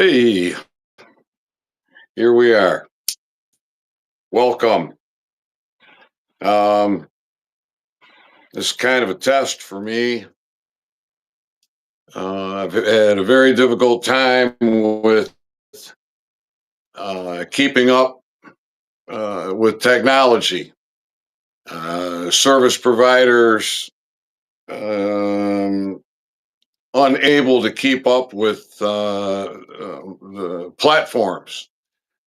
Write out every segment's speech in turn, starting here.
Hey, here we are. Welcome. Um, this is kind of a test for me. I've had a very difficult time with keeping up with technology. Service providers um, unable to keep up with the platforms.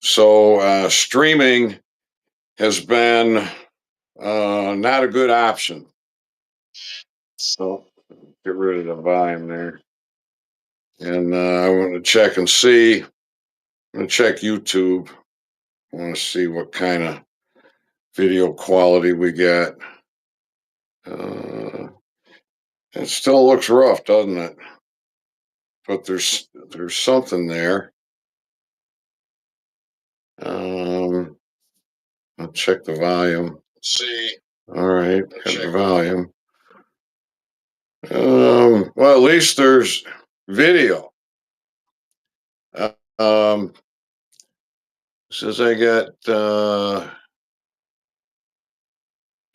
So streaming has been not a good option. So get rid of the volume there. And I want to check and see. I'm going to check YouTube. I want to see what kind of video quality we got. Uh, it still looks rough, doesn't it? But there's something there. Um, I'll check the volume. See. All right, got the volume. Well, at least there's video. Um, says I got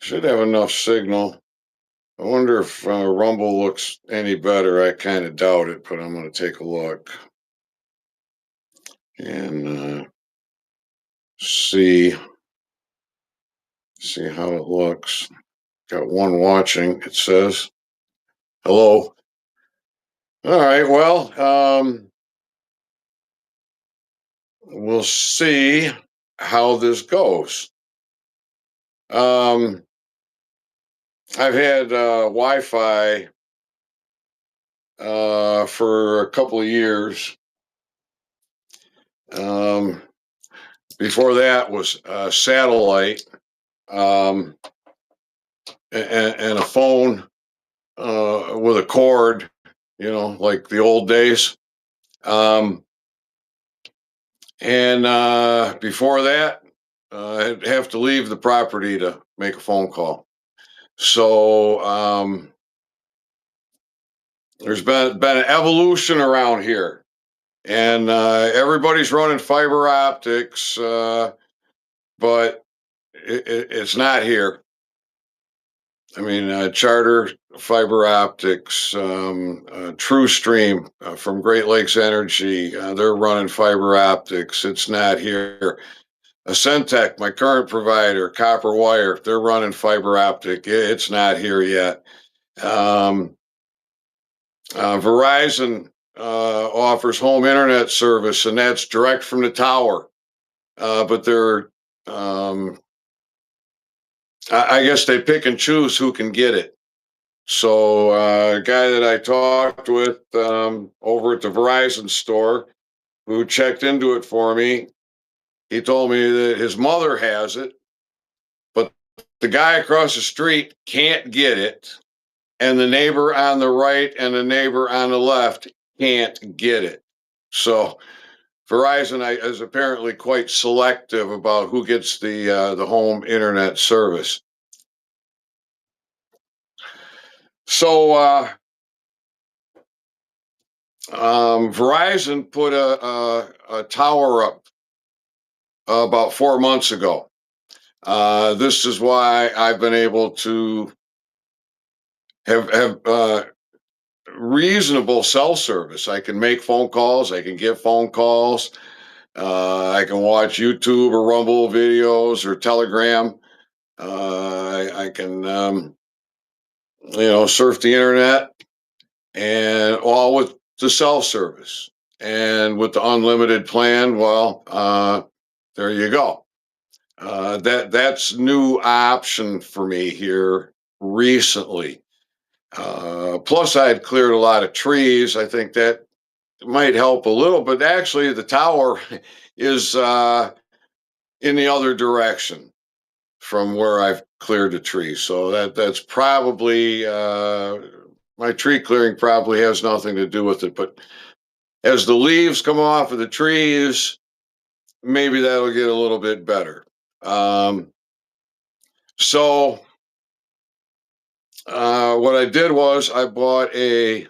should have enough signal. I wonder if Rumble looks any better. I kind of doubt it, but I'm going to take a look and see how it looks. Got one watching. It says hello. All right. Well, we'll see how this goes. Um, I've had Wi-Fi for a couple of years. Um, Before that was satellite. Um, and a phone with a cord, like the old days. Um, and before that, I'd have to leave the property to make a phone call. So there's been an evolution around here, and everybody's running fiber optics, but it's not here. I mean, Charter Fiber Optics, TrueStream from Great Lakes Energy, they're running fiber optics. It's not here. Centec, my current provider, copper wire, they're running fiber optic. It's not here yet. Verizon offers home internet service, and that's direct from the tower. But they're, I guess they pick and choose who can get it. So a guy that I talked with over at the Verizon store who checked into it for me, he told me that his mother has it, but the guy across the street can't get it, and the neighbor on the right and the neighbor on the left can't get it. So Verizon is apparently quite selective about who gets the home internet service. So Verizon put a tower up about 4 months ago. This is why I've been able to have reasonable cell service. I can make phone calls. I can get phone calls. I can watch YouTube or Rumble videos or Telegram. I can, surf the internet, and all with the cell service. And with the unlimited plan, well, there you go. That's new option for me here recently. Plus, I had cleared a lot of trees. I think that might help a little, but actually, the tower is in the other direction from where I've cleared the trees. So that's probably my tree clearing probably has nothing to do with it. But as the leaves come off of the trees, maybe that'll get a little bit better. So what I did was I bought a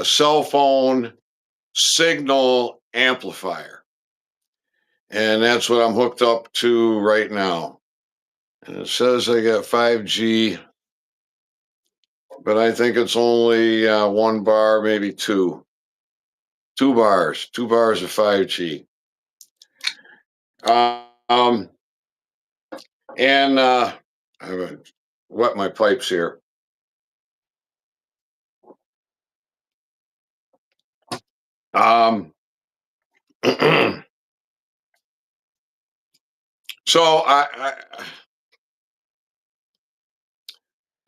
cell phone signal amplifier. And that's what I'm hooked up to right now. And it says I got 5G, but I think it's only 1 bar, maybe two. 2 bars, 2 bars of 5G. Um, and I have wet my pipes here. Um, so I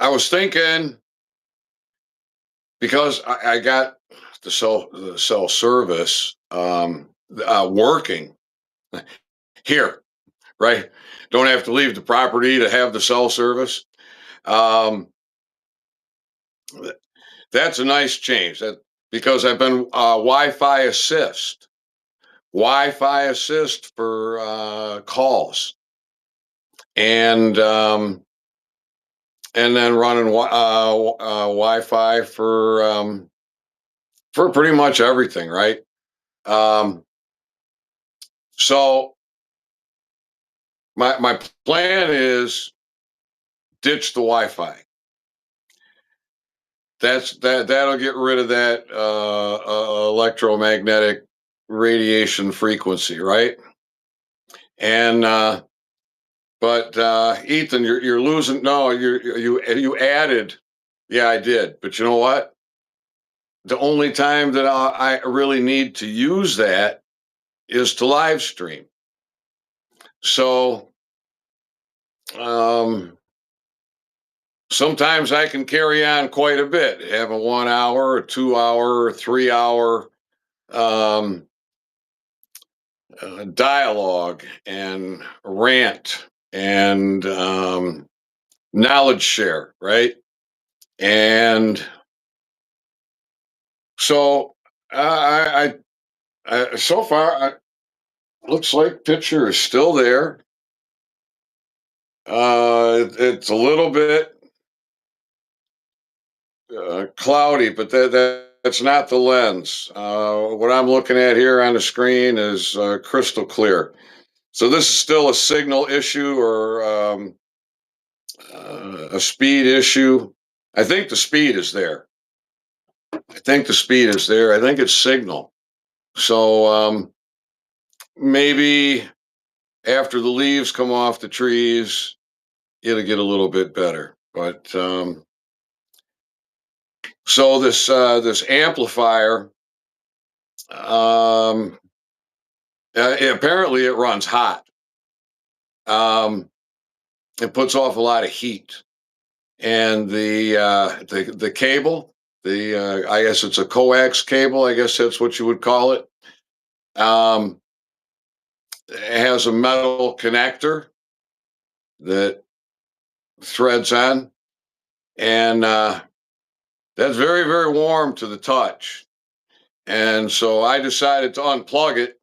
was thinking because I got the cell service working here, right? Don't have to leave the property to have the cell service. Um, that's a nice change. That because I've been Wi-Fi assist for calls, and then running Wi-Fi for pretty much everything, right? Um, so my plan is ditch the Wi-Fi. That'll get rid of that electromagnetic radiation frequency, right? And but Ethan, you're losing. No, you added. Yeah, I did. But you know what? The only time that I really need to use that is to live stream. So um, sometimes I can carry on quite a bit, have a 1 hour, a 2 hour, 3 hour um, dialogue and rant and knowledge share, right? And so so far, looks like picture is still there. It's a little bit cloudy, but that's not the lens. What I'm looking at here on the screen is crystal clear. So this is still a signal issue or a speed issue. I think the speed is there. I think the speed is there. I think it's signal. So maybe after the leaves come off the trees, it'll get a little bit better. But so this amplifier, um, apparently it runs hot. Um, it puts off a lot of heat, and the cable, the I guess it's a coax cable. I guess that's what you would call it. Um, it has a metal connector that threads on, and that's very very warm to the touch. And so I decided to unplug it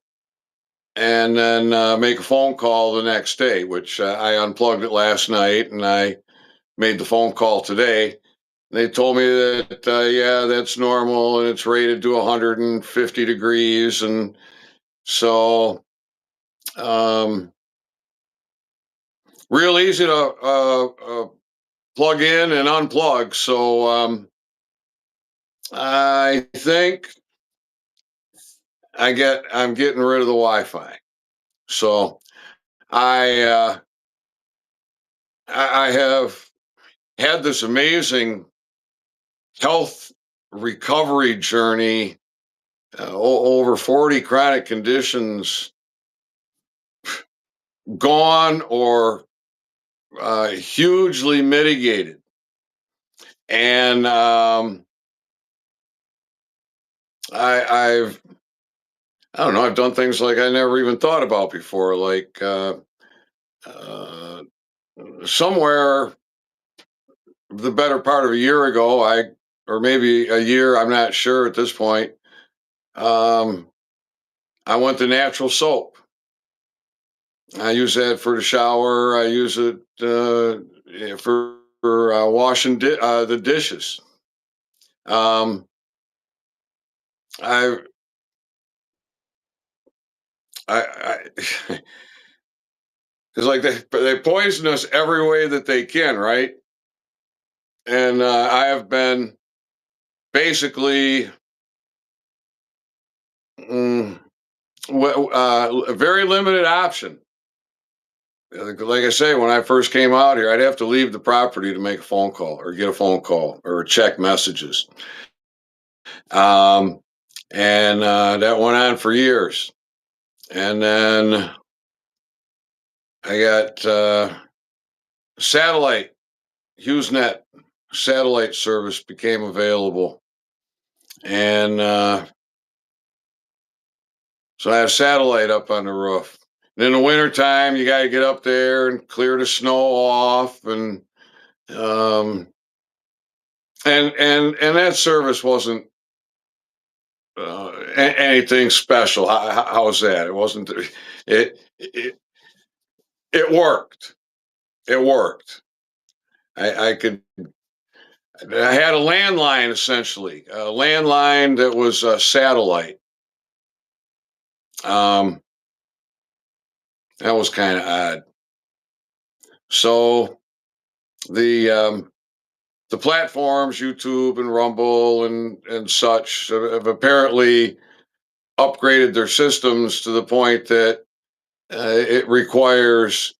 and then make a phone call the next day, which I unplugged it last night and I made the phone call today. They told me that, yeah, that's normal and it's rated to 150 degrees. And so, um, real easy to plug in and unplug. So, I think I'm getting rid of the Wi-Fi. So I have had this amazing health recovery journey, over 40 chronic conditions gone or hugely mitigated. And I've, I don't know, I've done things like I never even thought about before, like uh, somewhere the better part of a year ago, or maybe a year, I'm not sure at this point, um, I went to natural soap. I use that for the shower. I use it yeah, for washing the dishes. Um, I I it's like they poison us every way that they can, right? And I have been basically mm, a very limited option. Like I say, when I first came out here, I'd have to leave the property to make a phone call or get a phone call or check messages. Um, and that went on for years. And then I got satellite, HughesNet satellite service became available. And so I have satellite up on the roof. And in the wintertime, you got to get up there and clear the snow off. Um, and that service wasn't anything special. How's that? It wasn't. It it worked. It worked. I could. I had a landline essentially, a landline that was a satellite. Um, that was kind of odd. So the platforms, YouTube and Rumble and such, have apparently upgraded their systems to the point that it requires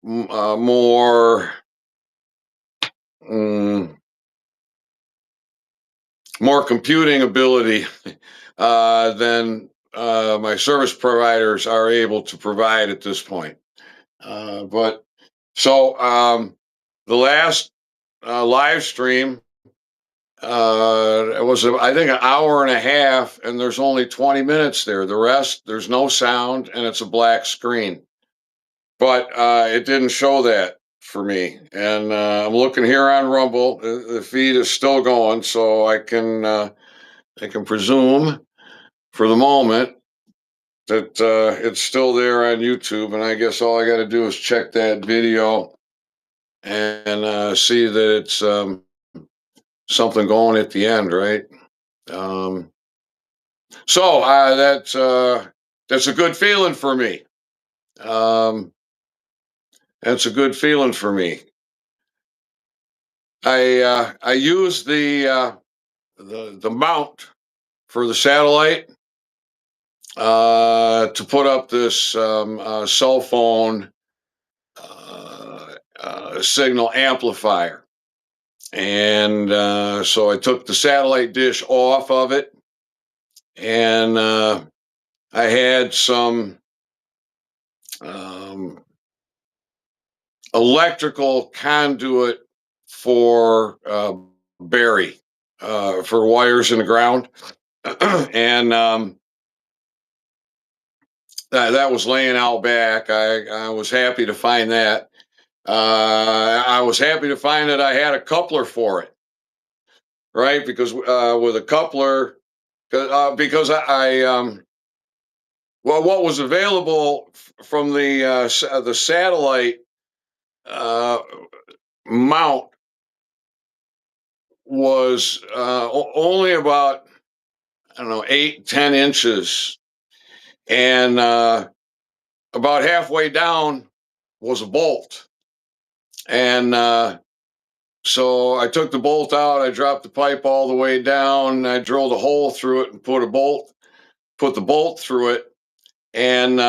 more mm, more computing ability than my service providers are able to provide at this point. But so the last live stream it was I think an hour and a half, and there's only 20 minutes there. The rest there's no sound and it's a black screen. But it didn't show that for me. And I'm looking here on Rumble. The feed is still going, so I can presume for the moment that it's still there on YouTube. And I guess all I got to do is check that video and see that it's something going at the end, right? Um, so that's a good feeling for me. Um, that's a good feeling for me. I use the mount for the satellite to put up this cell phone signal amplifier. And so I took the satellite dish off of it, and I had some um, electrical conduit for bury for wires in the ground, and that was laying out back. I was happy to find that. I was happy to find that I had a coupler for it, right? Because with a coupler, because well, what was available from the satellite uh, mount was only about, I don't know, 8, 10 inches, and about halfway down was a bolt, and so I took the bolt out. I dropped the pipe all the way down. I drilled a hole through it and put the bolt through it, and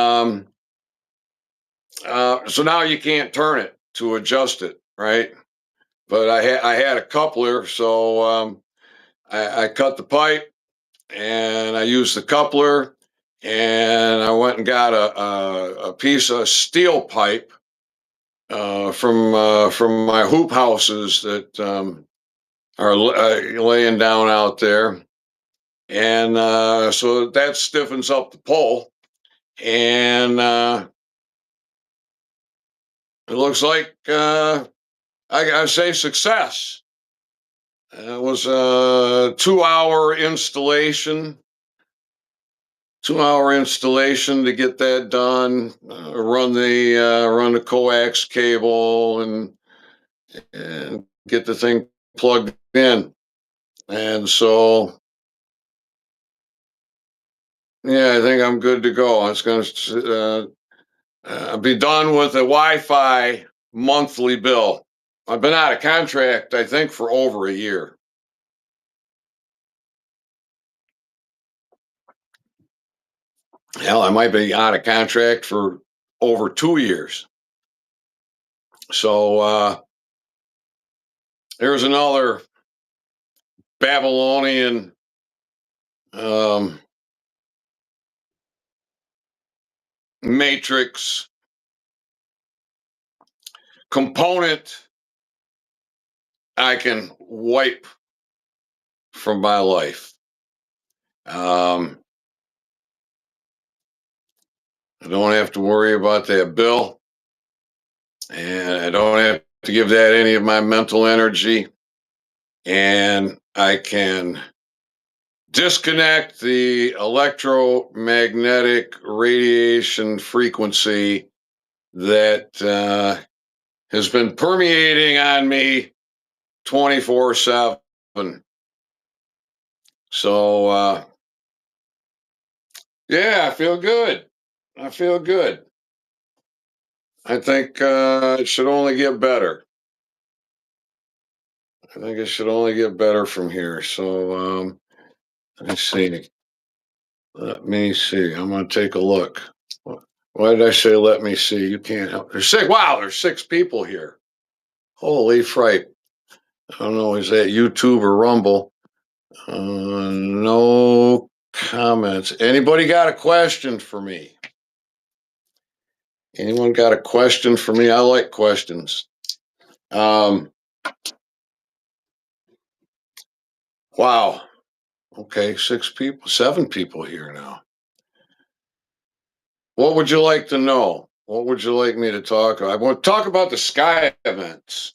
so now you can't turn it to adjust it, right? But I had a coupler, so I cut the pipe and I used the coupler, and I went and got a piece of steel pipe from my hoop houses that are laying down out there, and so that stiffens up the pole, and it looks like I say success. It was a 2 hour installation. 2 hour installation to get that done. Run the coax cable and get the thing plugged in. And so Yeah, I think I'm good to go. It's going to be done with a Wi-Fi monthly bill. I've been out of contract, I think, for over a year. Hell, I might be out of contract for over 2 years. So here's another Babylonian um, matrix component I can wipe from my life. Um, I don't have to worry about that bill, and I don't have to give that any of my mental energy. And I can disconnect the electromagnetic radiation frequency that has been permeating on me 24/7. So, yeah, I feel good. I feel good. I think it should only get better. I think it should only get better from here. So, let me see. Let me see. I'm going to take a look. Why did I say let me see? You can't help. There's six. Wow, there's six people here. Holy fright. I don't know. Is that YouTube or Rumble? No comments. Anybody got a question for me? Anyone got a question for me? I like questions. Um, wow. Okay, six people, seven people here now. What would you like to know? What would you like me to talk about? I want to talk about the sky events.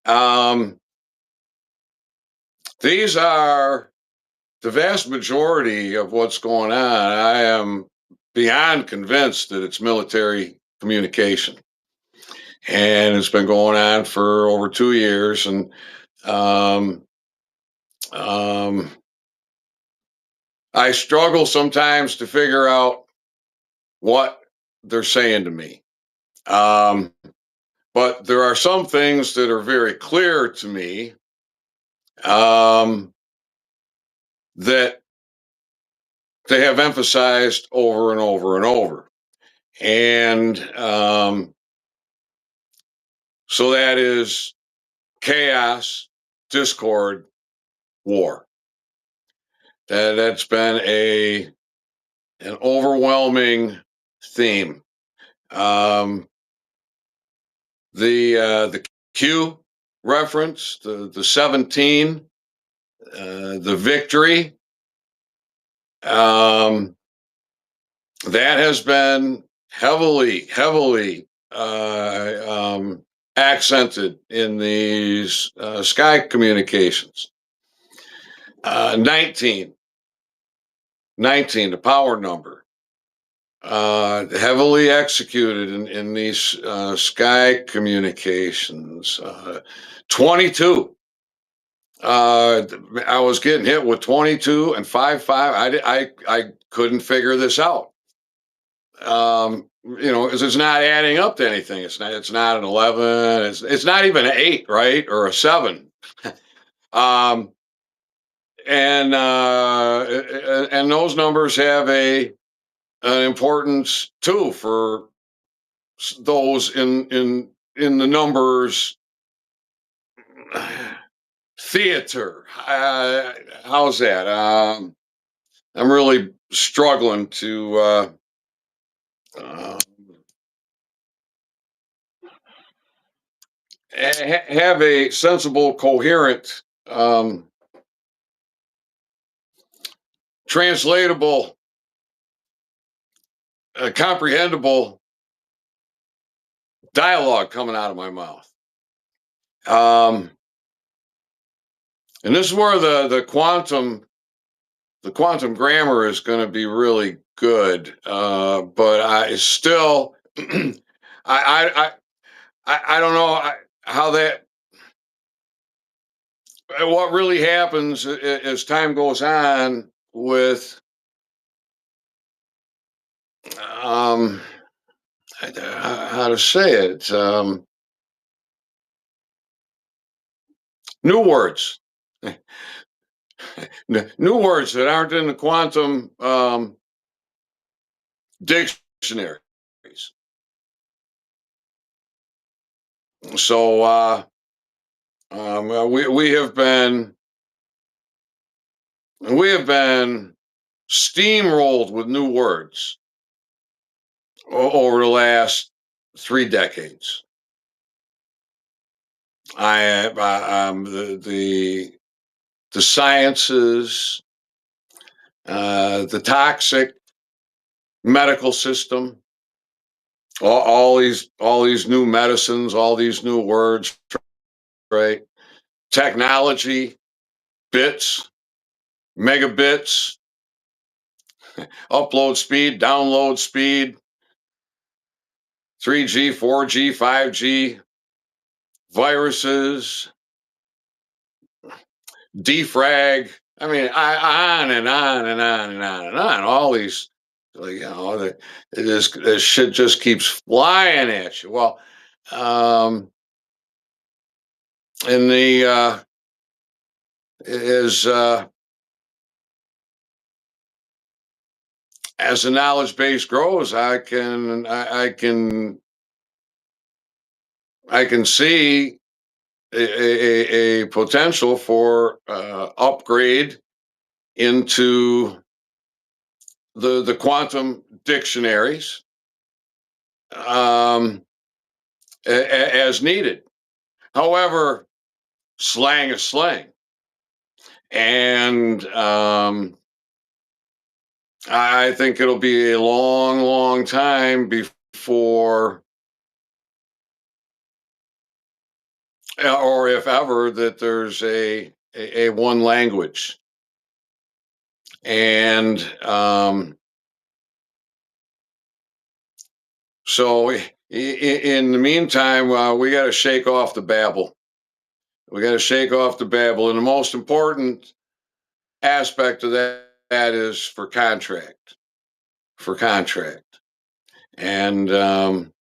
Um, these are the vast majority of what's going on. I am beyond convinced that it's military communication, and it's been going on for over 2 years. And um, um, I struggle sometimes to figure out what they're saying to me. Um, but there are some things that are very clear to me that they have emphasized over and over and over. And so that is chaos, discord, war. That's been an overwhelming theme. Um, the Q reference, the 17, the victory, um, that has been heavily accented in these sky communications. 19, 19, the power number, heavily executed in these sky communications. 22. I was getting hit with 22 and 5. I couldn't figure this out. It's not adding up to anything. It's not an 11. It's not even an 8, right, or a 7. um, and those numbers have an importance too for those in the numbers theater. How's that? I'm really struggling to uh, have a sensible, coherent, translatable, comprehensible dialogue coming out of my mouth. Um, and this is where the quantum grammar is going to be really good. But I still, I, I don't know how that, what really happens as time goes on with how to say it? New words, new words that aren't in the quantum dictionaries. So we have been steamrolled with new words over the last 3 decades. The sciences, the toxic medical system, all these new medicines, all these new words, right? Technology, bits, megabits, upload speed, download speed, 3G, 4G, 5G, viruses, defrag. I mean, on and on and on and on and on. All these, this shit just keeps flying at you. Well, um, in the is as the knowledge base grows, I can see a potential for upgrade into the quantum dictionaries um, as needed. However, slang is slang, and I think it'll be a long, long time before, or if ever, that there's a one language. And so, in the meantime, we got to shake off the babble. We got to shake off the babble, and the most important aspect of that is for contract, and it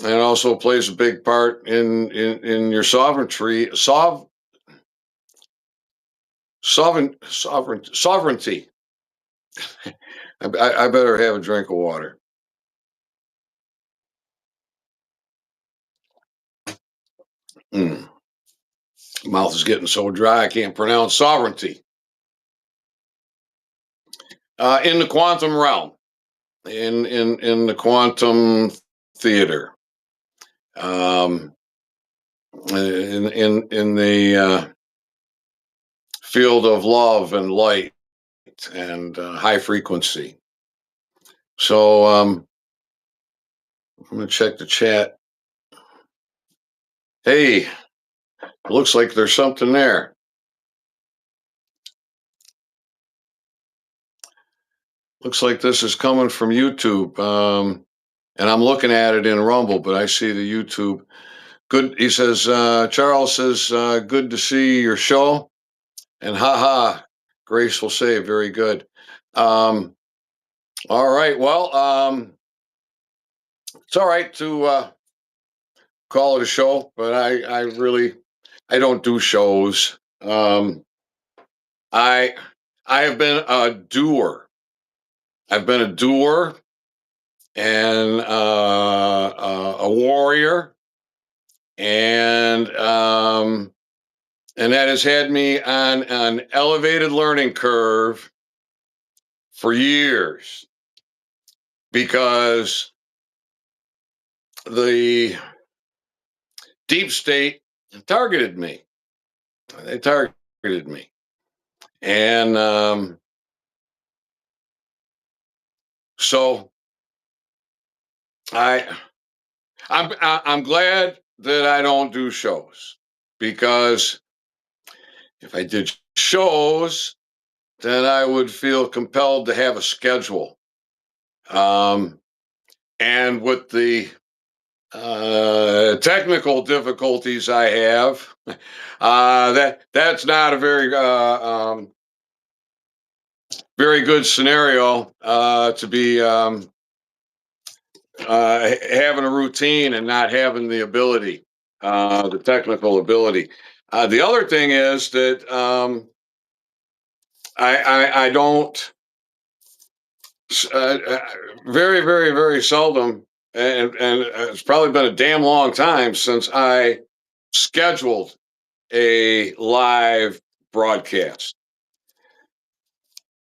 also plays a big part in your sovereignty. I better have a drink of water. Mm. Mouth is getting so dry I can't pronounce sovereignty. In the quantum realm, in the quantum theater, um, in the field of love and light and high frequency. So I'm gonna check the chat. Hey, looks like there's something there. Looks like this is coming from YouTube. And I'm looking at it in Rumble, but I see the YouTube. Good. He says, Charles says, good to see your show. And haha, graceful save. Very good. All right. Well, it's all right to call it a show, but I don't do shows. I I have been a doer. I've been a doer and a warrior, and that has had me on an elevated learning curve for years because the deep state targeted me. They targeted me, and so I I'm glad that I don't do shows because if I did shows, then I would feel compelled to have a schedule. Um, and with the technical difficulties I have, that's not a very good scenario to be having a routine and not having the ability, the technical ability. The other thing is that I don't very, very, very seldom, and it's probably been a damn long time since I scheduled a live broadcast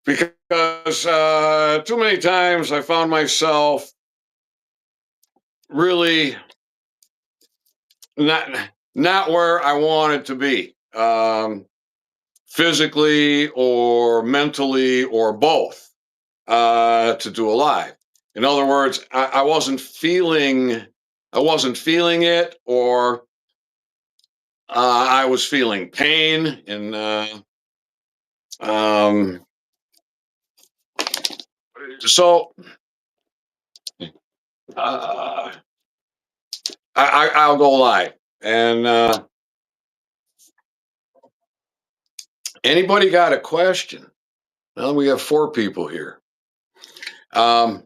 because too many times I found myself really not not where I wanted to be, physically or mentally or both, to do a live. In other words, I wasn't feeling it, or I was feeling pain, and um, so uh, I'll go live. And anybody got a question? Well, we have four people here. Um,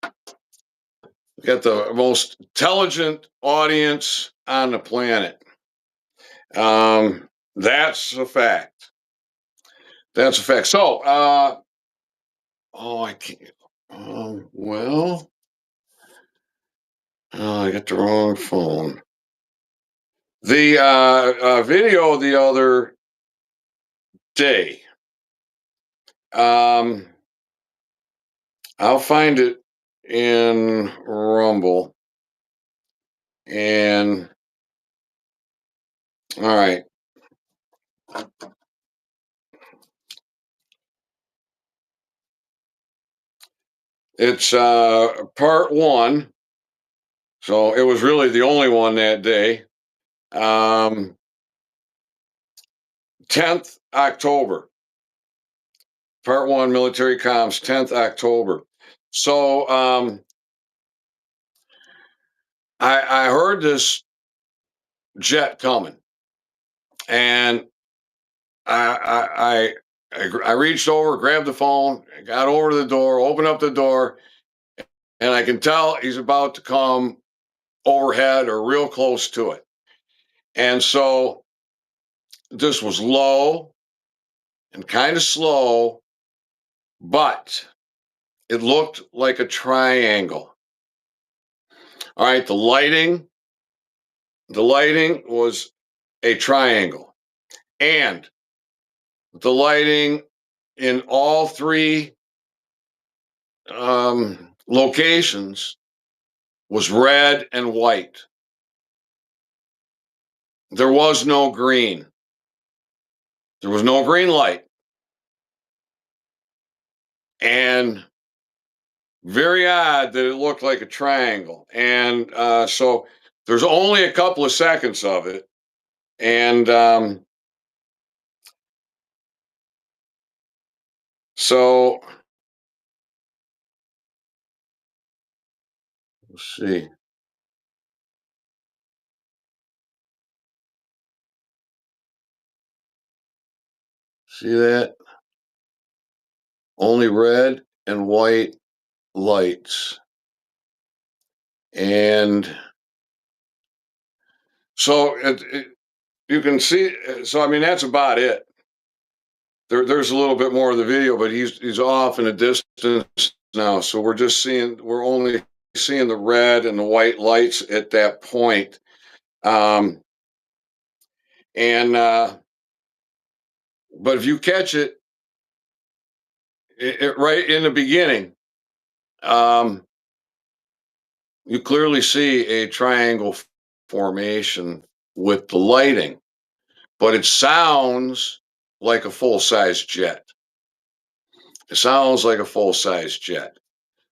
we got the most intelligent audience on the planet. That's a fact. That's a fact. So, oh, I can't. Well, oh, I got the wrong phone. The video the other day. Um, I'll find it in Rumble. And all right. It's part one. So it was really the only one that day. 10th October. Part one, military comms, 10th October. So I heard this jet coming, and I reached over, grabbed the phone, got over to the door, opened up the door, and I can tell he's about to come overhead or real close to it. And so this was low and kind of slow, but it looked like a triangle. All right, the lighting was a triangle, and the lighting in all three locations was red and white. There was no green. There was no green light. And very odd that it looked like a triangle. And so there's only a couple of seconds of it. And so let's see. See that? Only red and white lights. And so you can see. So, I mean, that's about it. There's a little bit more of the video, but he's off in a distance now. So we're only seeing the red and the white lights at that point. Um, and but if you catch it right in the beginning, um, you clearly see a triangle formation with the lighting, but it sounds like a full-size jet. It sounds like a full-size jet.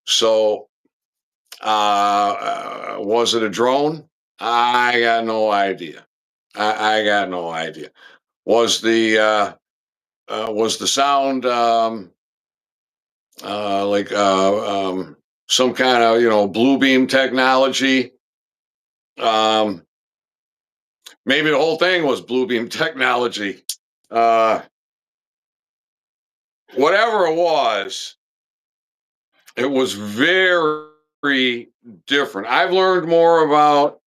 So, was it a drone? I got no idea. I got no idea. Was the sound like some kind of blue beam technology? Um, Maybe the whole thing was blue beam technology. Uh, Whatever it was very different. I've learned more about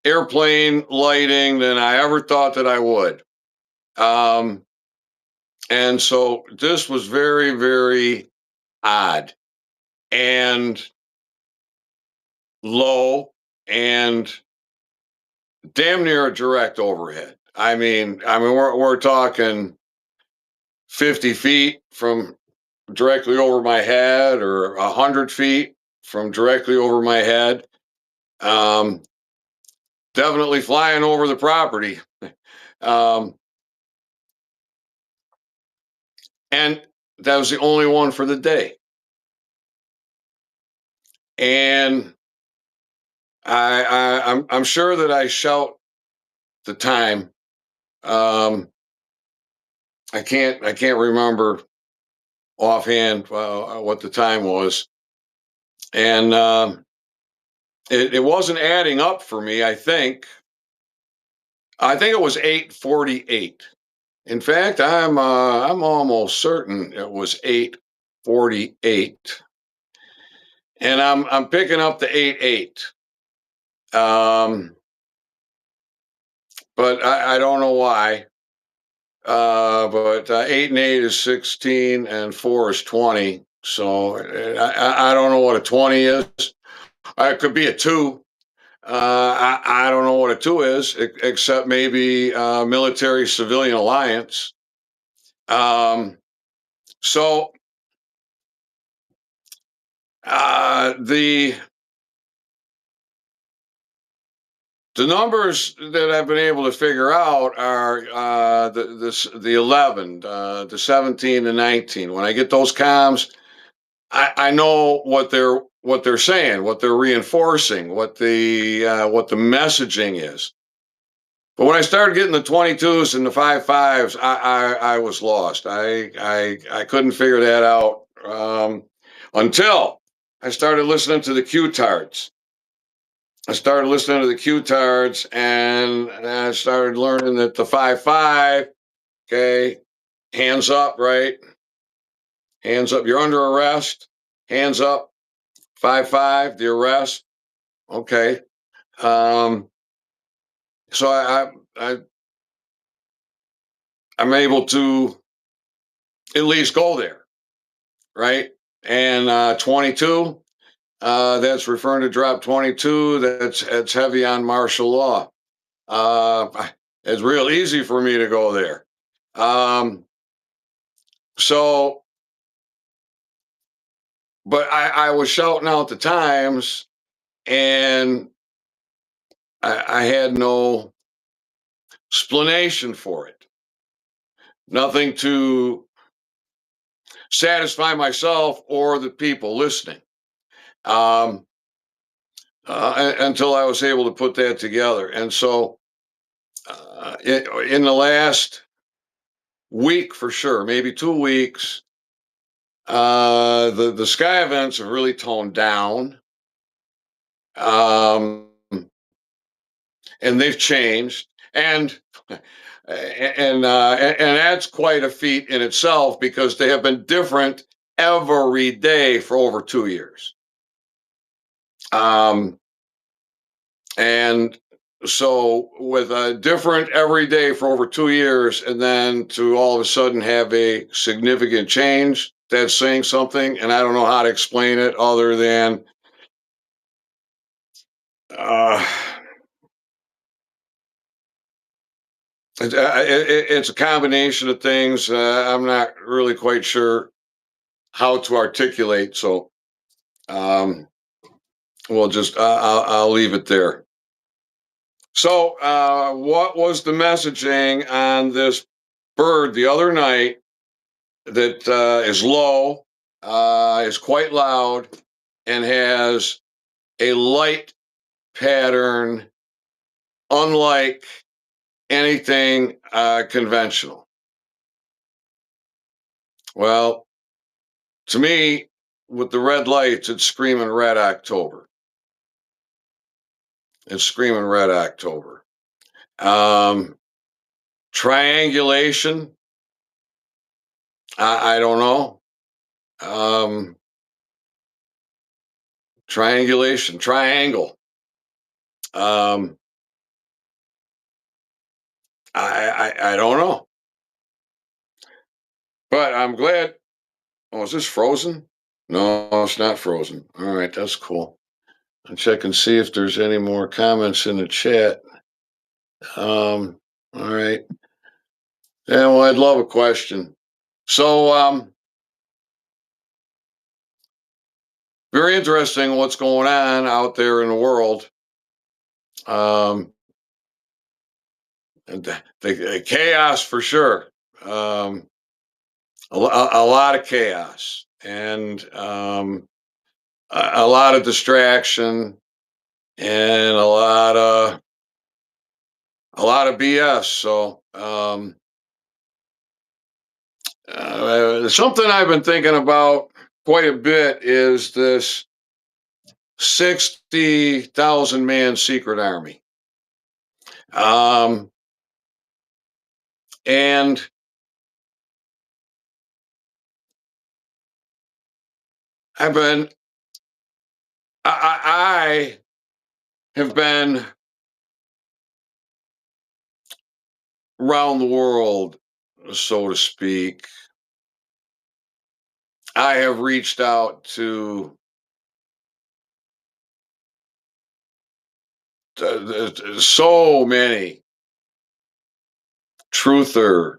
airplane lighting than I ever thought that I would. Um, and so this was very, very odd and low and damn near a direct overhead. I mean, we're talking 50 feet from directly over my head, or 100 feet from directly over my head. Um, Definitely flying over the property. Um, and that was the only one for the day. And I'm sure that I shout the time. Um, I can't remember offhand what the time was, and it wasn't adding up for me. I think it was 8:48. In fact, I'm almost certain it was 8:48, and I'm picking up the 8:8. Um, but I don't know why. But 8 and 8 is 16, and 4 is 20. So I don't know what a 20 is. It could be a two. I don't know what a two is, except maybe military civilian alliance. Um, so the numbers that I've been able to figure out are the 11, the 17, the 19. When I get those comms, I know what they're saying, what they're reinforcing, what the messaging is. But when I started getting the 22s and the 55s, I was lost. I couldn't figure that out until I started listening to the Q-tards. I started listening to the Q-tards, and I started learning that the 55, okay, hands up, right? Hands up. You're under arrest. Hands up. 55, the arrest. Okay. Um, so I I'm able to at least go there, right? And 22, that's referring to drop 22. That's heavy on martial law. It's real easy for me to go there. Um, so, but I was shouting out the times, and I had no explanation for it. Nothing to satisfy myself or the people listening. Um, until I was able to put that together. And so, in the last week, for sure, maybe 2 weeks, the sky events have really toned down, um, and they've changed, and and that's quite a feat in itself, because they have been different every day for over 2 years. Um, And so, with a different every day for over 2 years, and then to all of a sudden have a significant change, that's saying something. And I don't know how to explain it other than uh, it's a combination of things. I'm not really quite sure how to articulate. So, um, we'll just, I'll leave it there. So, what was the messaging on this bird the other night that is low, is quite loud, and has a light pattern unlike anything conventional? Well, to me, with the red lights, it's screaming Red October. It's screaming Red October. Um, Triangulation, I don't know. Um, triangulation, triangle. Um, I don't know, but I'm glad. Oh, is this frozen? No, it's not frozen. All right, that's cool. I'll check and see if there's any more comments in the chat. All right. Yeah, well, I'd love a question. So, very interesting what's going on out there in the world. Um, and the chaos for sure. Um, a lot of chaos and a lot of distraction and a lot of BS. So something I've been thinking about quite a bit is this 60,000 man secret army. Um, and I've been, I have been around the world, so to speak. I have reached out to so many truther,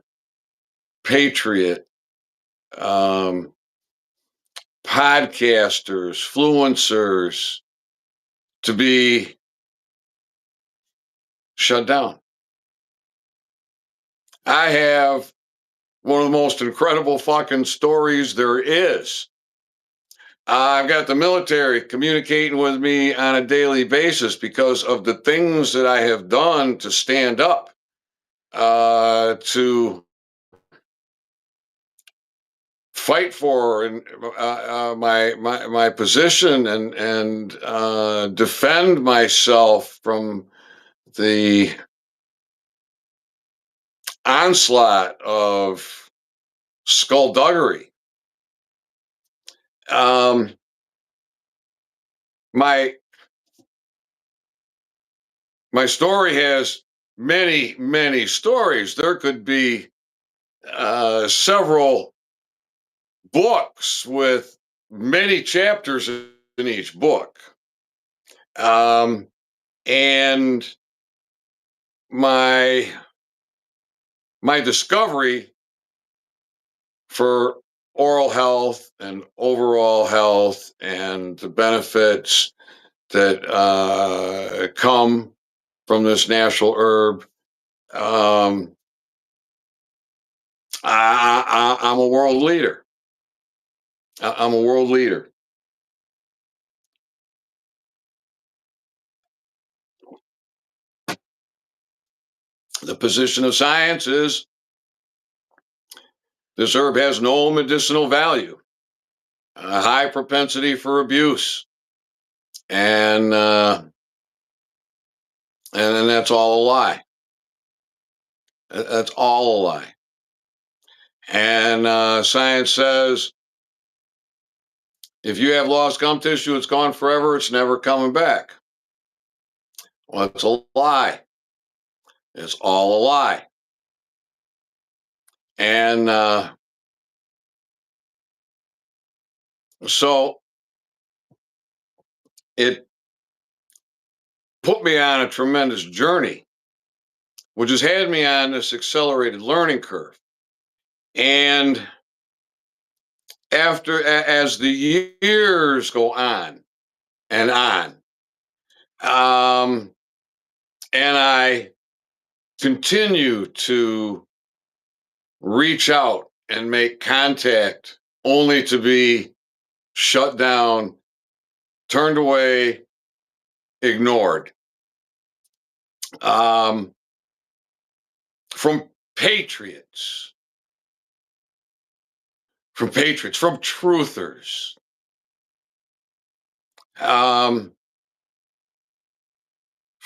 patriot, um, podcasters, fluencers to be shut down. I have one of the most incredible fucking stories there is. I've got the military communicating with me on a daily basis because of the things that I have done to stand up to fight for and my position and defend myself from the onslaught of skullduggery. Um, my my story has many stories. There could be several books with many chapters in each book. Um, and my my discovery for oral health and overall health and the benefits that come from this natural herb. Um, I'm a world leader. I'm a world leader. The position of science is this herb has no medicinal value, a high propensity for abuse, and then that's all a lie. That's all a lie. And science says if you have lost gum tissue, it's gone forever. It's never coming back. Well, it's a lie. It's all a lie. And so it put me on a tremendous journey, which has had me on this accelerated learning curve. And as the years go on and on, and I continue to reach out and make contact only to be shut down, turned away, ignored. Um, from patriots, from truthers. Um,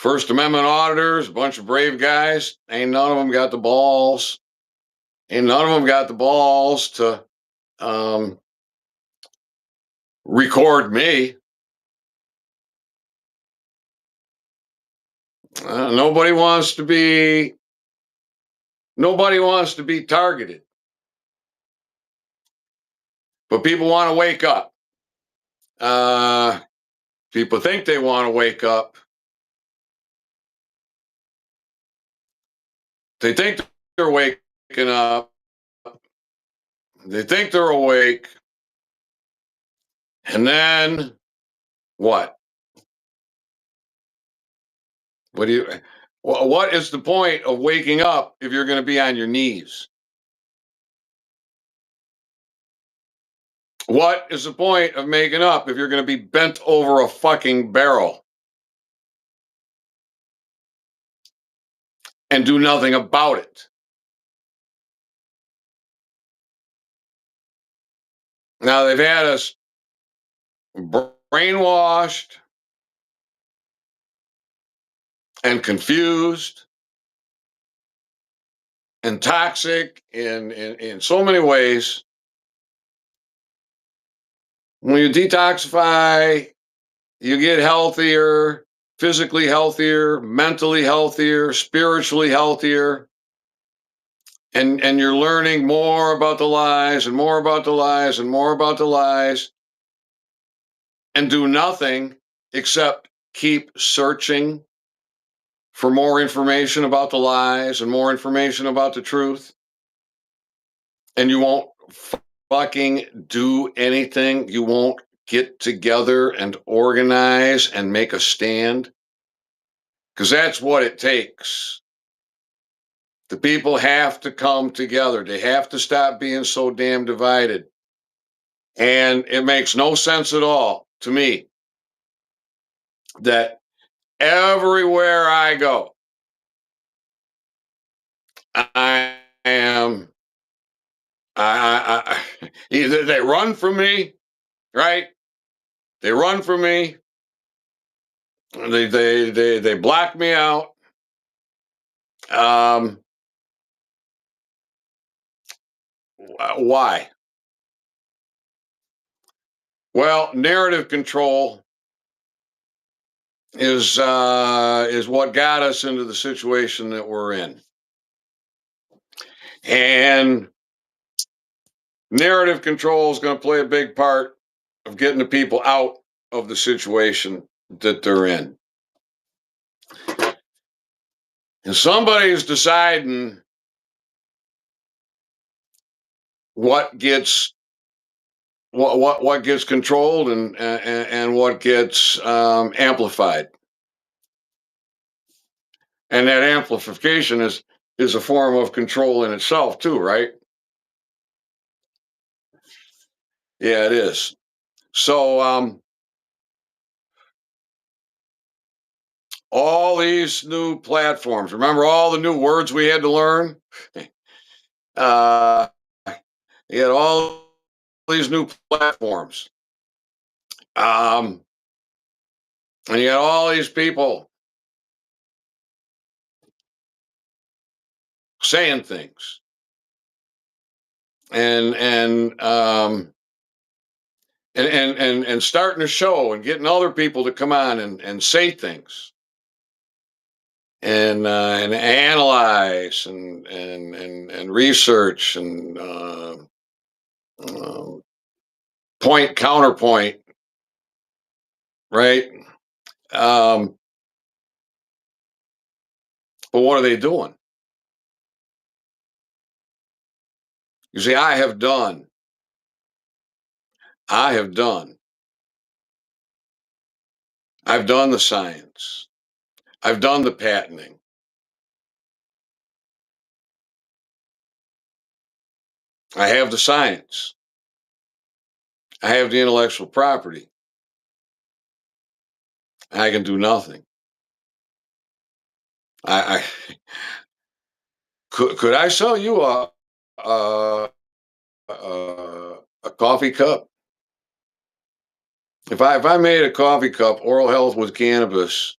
First Amendment auditors, a bunch of brave guys. Ain't none of them got the balls. Ain't none of them got the balls to record me. Nobody wants to be. Nobody wants to be targeted, but people want to wake up. Uh, People think they want to wake up. They think they're waking up. They think they're awake. And then what? What do you? What is the point of waking up if you're going to be on your knees? What is the point of making up if you're going to be bent over a fucking barrel and do nothing about it? Now they've had us brainwashed and confused and toxic in so many ways. When you detoxify, you get healthier, physically healthier, mentally healthier, spiritually healthier. And you're learning more about the lies and more about the lies and more about the lies, and do nothing except keep searching for more information about the lies and more information about the truth. And you won't fucking do anything. You won't get together and organize and make a stand, because that's what it takes. The people have to come together. They have to stop being so damn divided. And it makes no sense at all to me that everywhere I go, I am, either they run from me, right? They run from me. They block me out. Um, why? Well, narrative control is what got us into the situation that we're in, and narrative control is going to play a big part of getting the people out of the situation that they're in. And somebody's deciding what gets what gets controlled and what gets amplified, and that amplification is a form of control in itself too, right? Yeah, it is. So all these new platforms. Remember all the new words we had to learn? uh, you had all these new platforms. And you got all these people saying things and starting a show and getting other people to come on and say things and analyze and research and uh, point counterpoint, right? Um, but what are they doing? You see, I have done, I've done the science, I've done the patenting, I have the science, I have the intellectual property. I can do nothing. I could I sell you a coffee cup? If I made a coffee cup, oral health with cannabis,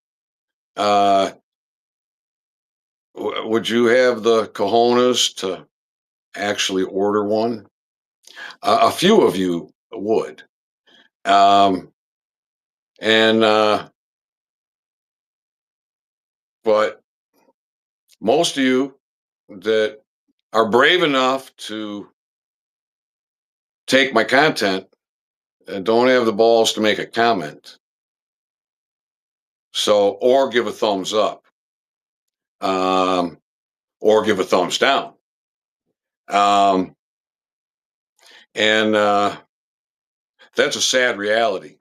uh, would you have the cojones to actually order one? A few of you would, um, and But most of you that are brave enough to take my content and don't have the balls to make a comment. So, or give a thumbs up, um, or give a thumbs down. Um, and that's a sad reality.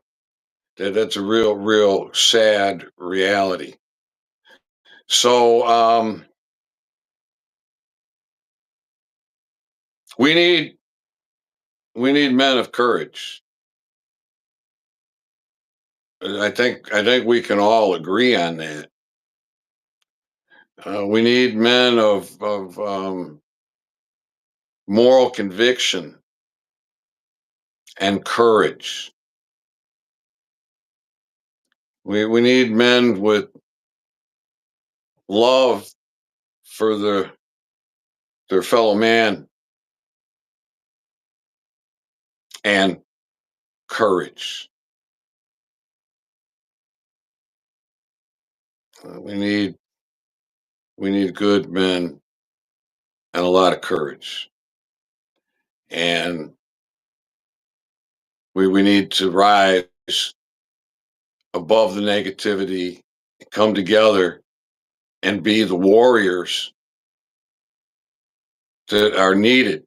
That's a real sad reality. So we need men of courage. I think we can all agree on that. We need men of moral conviction and courage. We need men with love for their fellow man and courage. We need good men and a lot of courage. And we need to rise above the negativity, come together and be the warriors that are needed.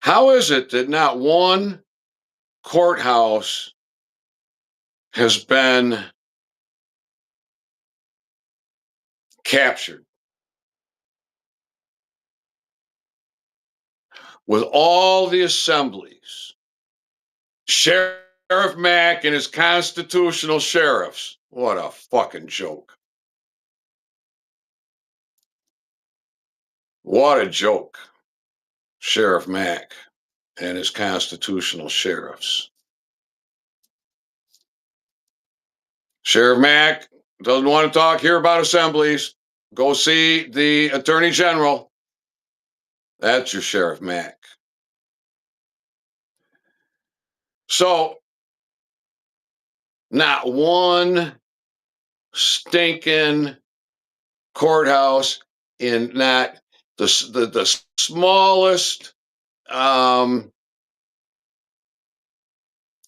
How is it that not one courthouse has been captured? With all the assemblies, Sheriff Mack and his constitutional sheriffs. What a fucking joke. What a joke. Sheriff Mack and his constitutional sheriffs. Sheriff Mack doesn't want to hear about assemblies. Go see the Attorney General. That's your Sheriff Mack. So, not one stinking courthouse in not the smallest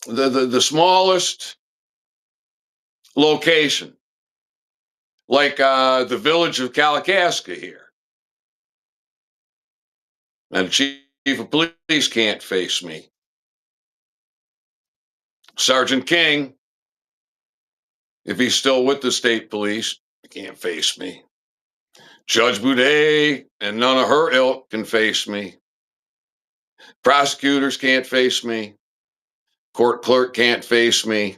the smallest location, like the village of Kalakaska here. And the chief of police can't face me. Sergeant King, if he's still with the state police, can't face me. Judge Boudet and none of her ilk can face me. Prosecutors can't face me. Court clerk can't face me.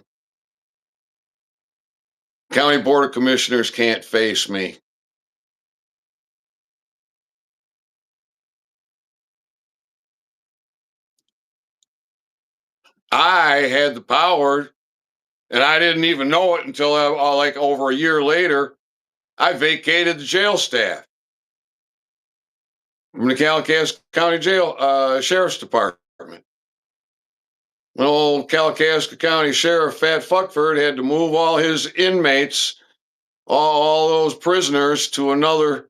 County Board of Commissioners can't face me. I had the power, and I didn't even know it until like over a year later. I vacated the jail staff from the Kalakaska County Jail Sheriff's Department. When old Kalakaska County Sheriff Fat Fuckford had to move all his inmates, all those prisoners, to another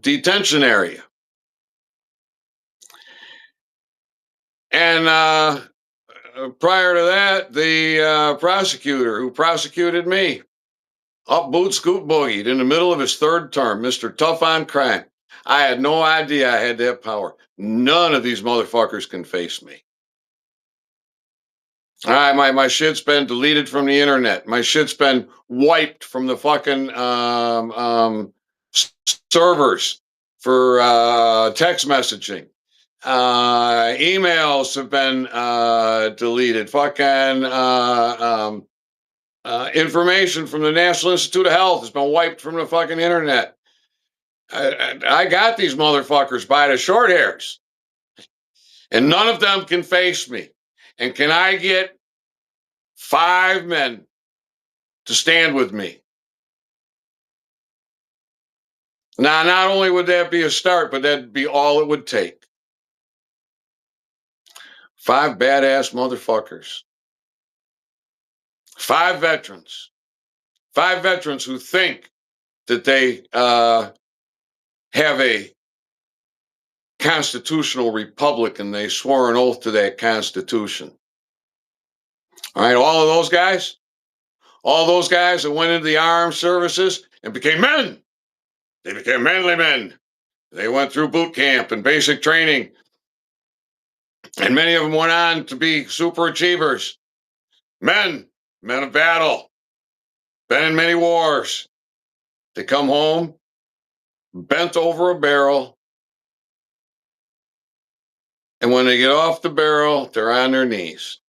detention area. And prior to that, the prosecutor who prosecuted me, up boot scoot boogied in the middle of his third term, Mr. Tough on Crime. I had no idea I had that power. None of these motherfuckers can face me. All right, my shit's been deleted from the internet. My shit's been wiped from the fucking servers for text messaging. Emails have been deleted. Fucking information from the National Institute of Health has been wiped from the fucking internet. I got these motherfuckers by the short hairs, and none of them can face me. And can I get 5 men to stand with me? Now, not only would that be a start, but that'd be all it would take. 5 badass motherfuckers. 5 veterans. 5 veterans who think that they have a constitutional republic and they swore an oath to that constitution. All right, all those guys that went into the armed services and became men, they became manly men. They went through boot camp and basic training, and many of them went on to be super achievers. Men of battle, been in many wars. They come home, bent over a barrel, and when they get off the barrel, they're on their knees.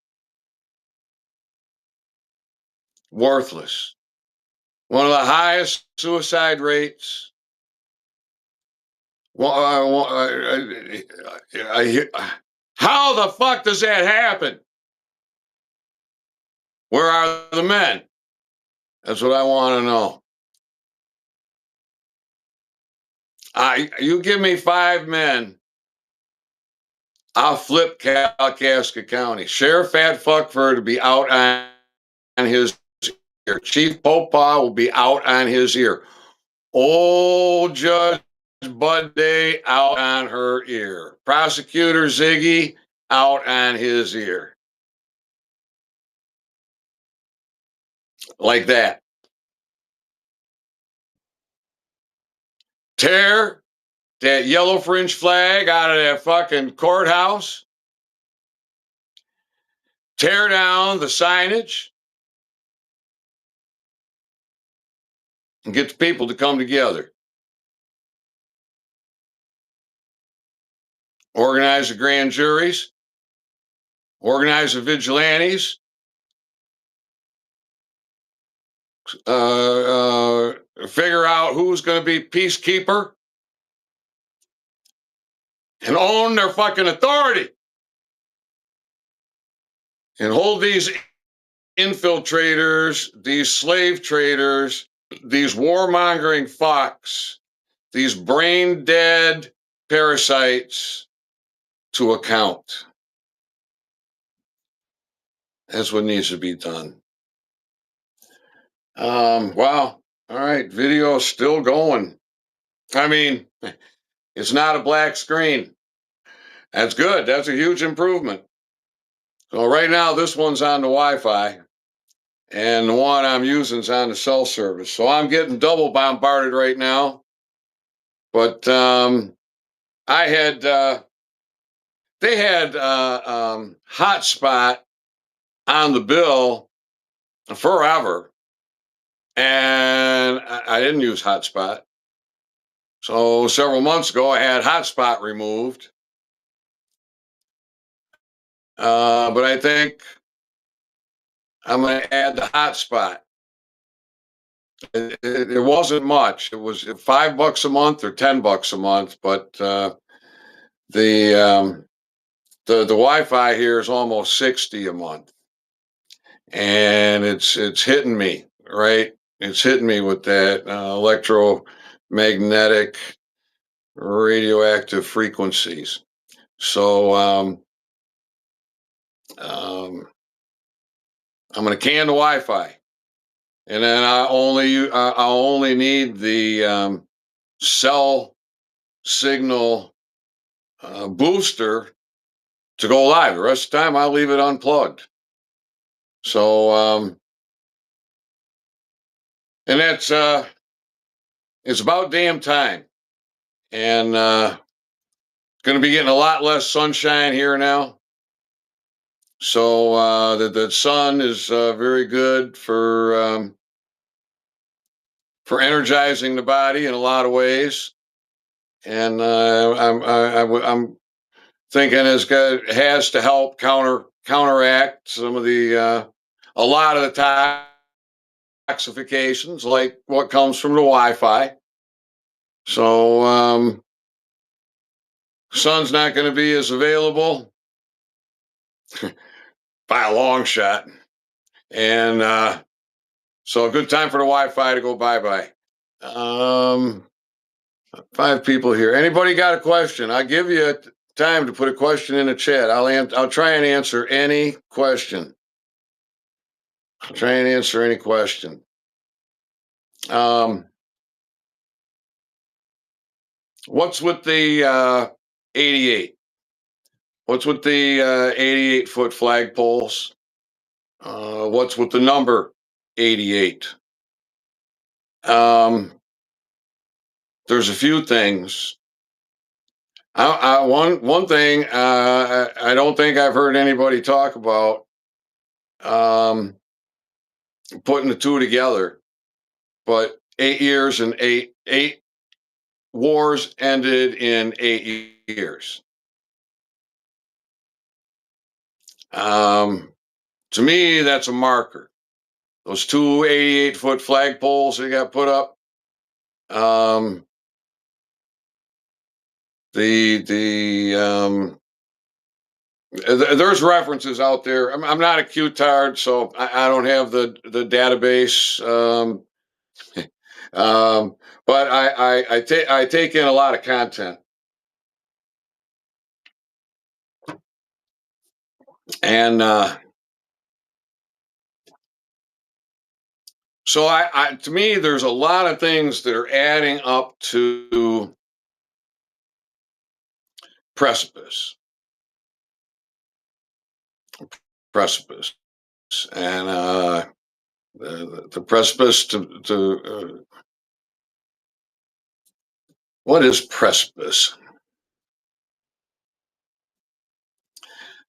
Worthless. One of the highest suicide rates. How the fuck does that happen? Where are the men? That's what I want to know. You give me 5 men, I'll flip Kalkaska County. Sheriff Fat Fuckford to be out on his ear. Chief Popa will be out on his ear. Old Judge Bud Day out on her ear. Prosecutor Ziggy out on his ear. Like that. Tear that yellow fringe flag out of that fucking courthouse. Tear down the signage. And get the people to come together. Organize the grand juries. Organize the vigilantes. Figure out who's going to be peacekeeper. And own their fucking authority. And hold these infiltrators, these slave traders, these warmongering fucks, these brain dead parasites to account. That's what needs to be done. Wow. All right. Video is still going. I mean, it's not a black screen. That's good. That's a huge improvement. So right now, this one's on the Wi-Fi, and the one I'm using is on the cell service. So I'm getting double bombarded right now. But they had hotspot on the bill forever, and I didn't use hotspot. So several months ago, I had hotspot removed. But I think I'm going to add the hotspot. It wasn't much. It was $5 a month or $10 a month, but the Wi-Fi here is almost $60 a month, and it's hitting me, right? It's hitting me with that electromagnetic radioactive frequencies. So I'm going to can the Wi-Fi, and then I only need the cell signal booster to go live. The rest of the time, I'll leave it unplugged. So, and that's it's about damn time, and going to be getting a lot less sunshine here now. So the sun is very good for energizing the body in a lot of ways, and I'm thinking it has to help counteract some of the a lot of the toxifications, like what comes from the Wi-Fi. So sun's not going to be as available by a long shot, and so a good time for the Wi-Fi to go bye-bye. 5 people here. Anybody got a question? I'll give you time to put a question in the chat. I'll try and answer any question. Try and answer any question. Um, what's with the 88? What's with the 88-foot flagpoles? What's with the number 88? Um, there's a few things. One thing I don't think I've heard anybody talk about, um, putting the two together. But 8 years and eight wars ended in 8 years. Um, to me, that's a marker. Those two 88-foot flagpoles that got put up. Um, there's references out there. I'm not a Q-tard, so I don't have the database. Um, but I take in a lot of content, and so to me, there's a lot of things that are adding up to precipice, precipice, and the precipice to what is precipice?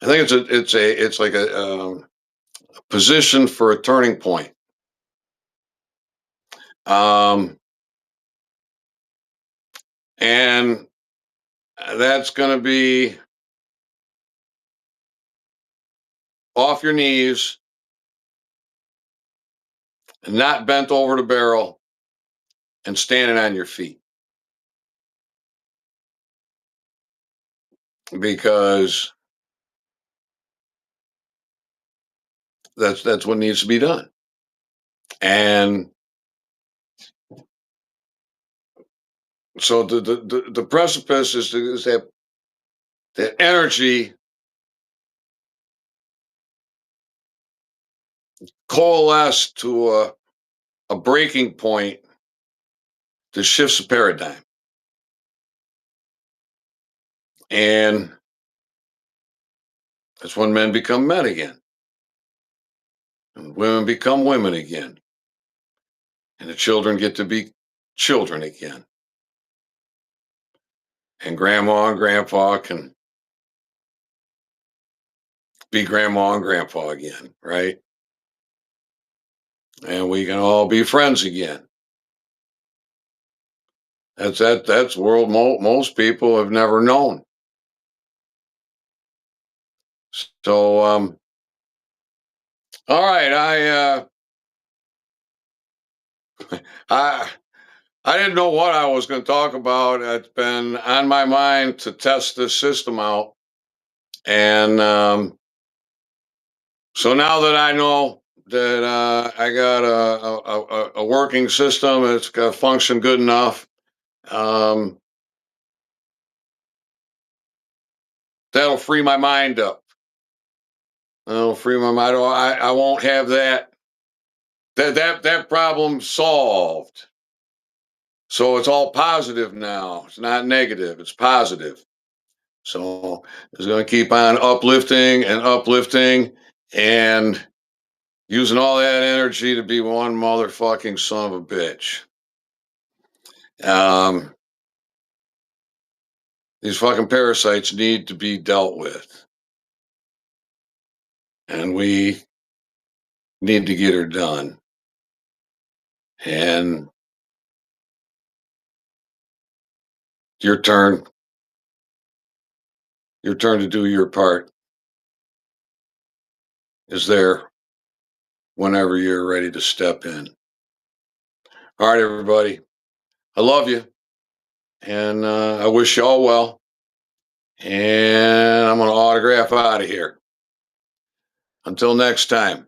I think it's like a position for a turning point. Um, and that's going to be off your knees, not bent over the barrel, and standing on your feet, because that's what needs to be done. And so the precipice is that energy coalesce to a breaking point that shifts the paradigm. And that's when men become men again, and women become women again, and the children get to be children again, and grandma and grandpa can be grandma and grandpa again, right? And we can all be friends again. That's world most people have never known. So all right, I I didn't know what I was going to talk about. It's been on my mind to test this system out, and so now that I know that I got a working system, it's got to function good enough. Um, that'll free my mind up. That'll free my mind. I won't have that problem solved. So it's all positive now. It's not negative. It's positive. So it's going to keep on uplifting and uplifting, and using all that energy to be one motherfucking son of a bitch. Um, these fucking parasites need to be dealt with, and we need to get her done. And your turn. Your turn to do your part is there whenever you're ready to step in. All right, everybody. I love you, and I wish you all well. And I'm going to autograph out of here. Until next time.